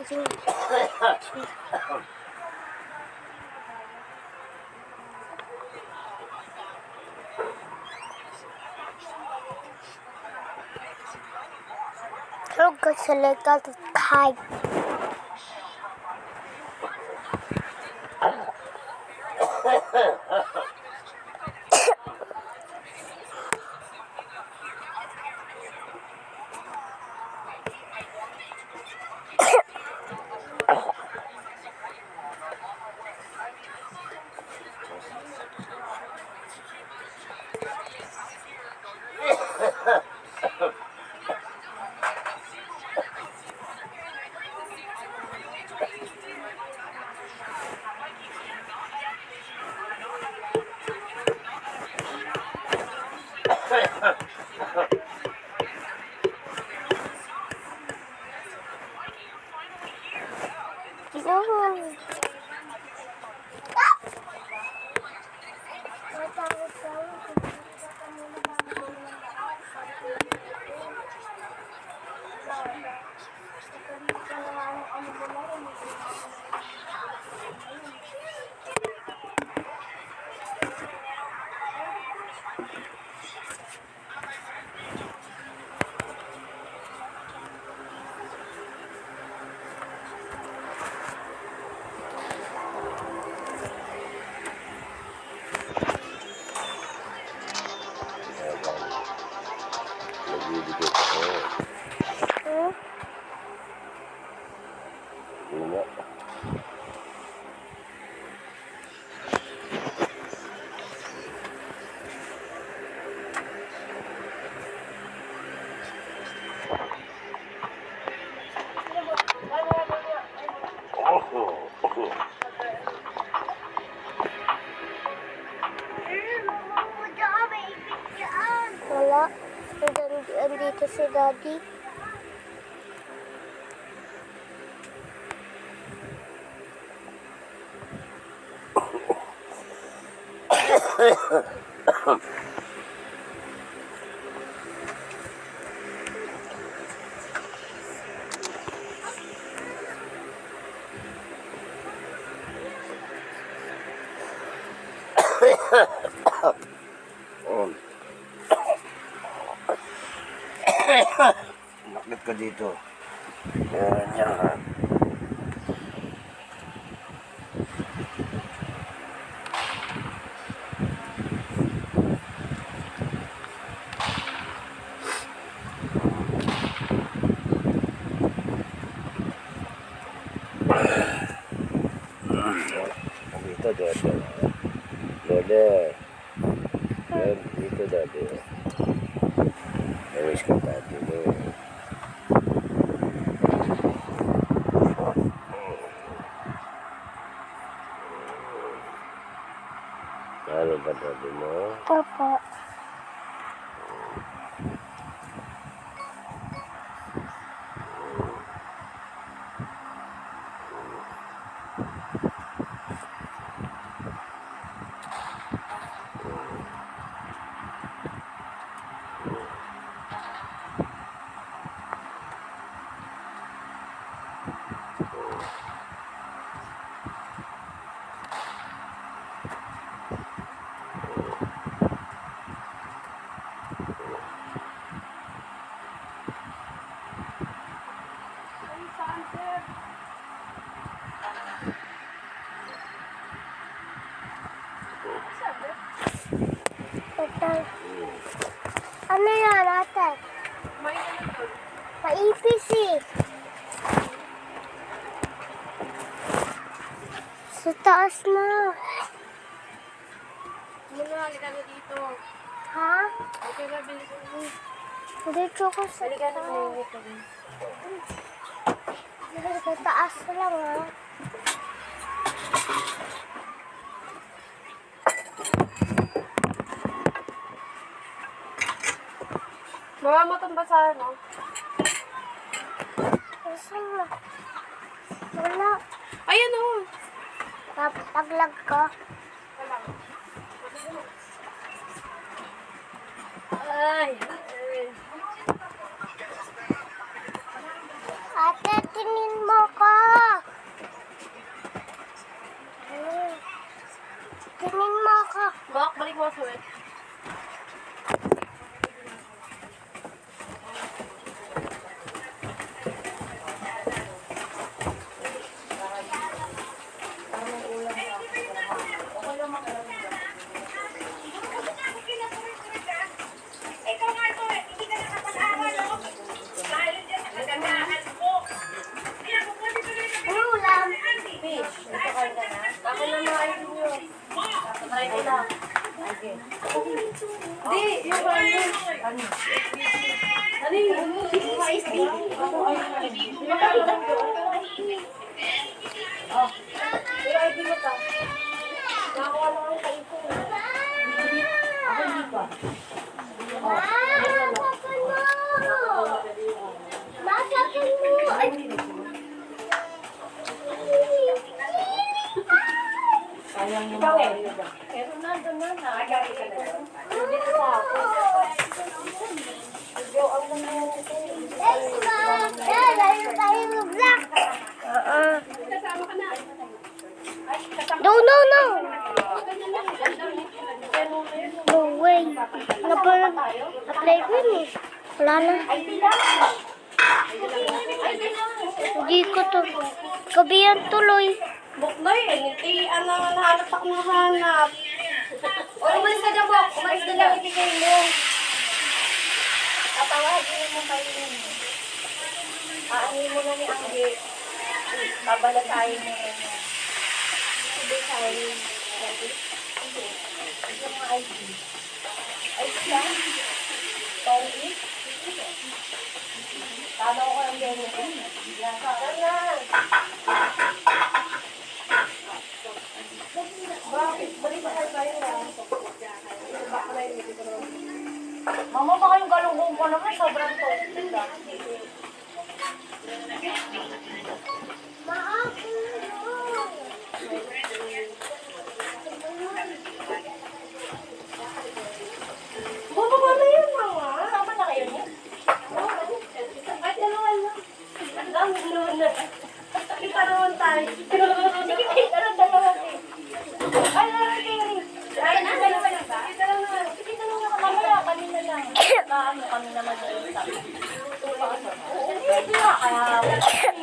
Hello guys, select out the kite. Wala. Andito si Daddy. Nakit ka dito. Yan. Dito, Dede. Dede. Yan, dito, Dede. Namiss ka, Dede. Ano ba, Dede mo? Papa. Ano yan, ate? Maipis eh. Sa taas na. Muna, halika na dito. Ha? Okay na, bilis mo. Dito ko sa Halika na, taas. bilis Sa taas lang ha. Mama mo itong basahan, no? Saan na? Wala. Ayan, oh. Taglag ko. Ay. Ate, tingin mo ko. Bak, balik mo sa wet. Ano ulam? Fish. Ito kayo ka na? Ako na mga idol nyo. Try ko lang. Okay. Di, yung ano. Ano? Ano yun? Ako ay Oh. Yung ID mo ta. Nakakuha lang ang kain ko. Ako hindi pa. Masakan mo! Masakan mo! Ay, Sayang yung Ikaw eh. Pero nandun na. Nakagari ka na. Dito sa ako. Thanks, Ma! Yeah, dahil tayo mag-vlog. Kasama ka na. No, no, no! No way. Na-play ko yun eh. Wala na. Hindi ko to. Gabi yan tuloy. Buknoy, ano, nahanap ako ng hanap. O, umalis ka dyan, Bok. Umalis ka dyan, ibigay mo. Tatawagin mo kayo nun. Aanin mo na ni Angge. Babalatayin mo yun. Sige tayo. Ito mga ID. ID lang? Tony? Tama ko ang ganyan. Tara na. Bakit? Balik ba tayo na? Mama, baka yung galunggong ko naman sobrang toasted ah. Bumaba na yun, Mama. Kasama na kayo niya? Ay, dalawa lang. Ang dami naman na. Kita naman tayo. Sige, kita lang dalawa eh. Ay, ay, dalawa lang ba? Kita lang naman. Sige, dalawa ka mamaya, kanina lang. Kaano kami naman sa isa. Oo, hindi nga kaya.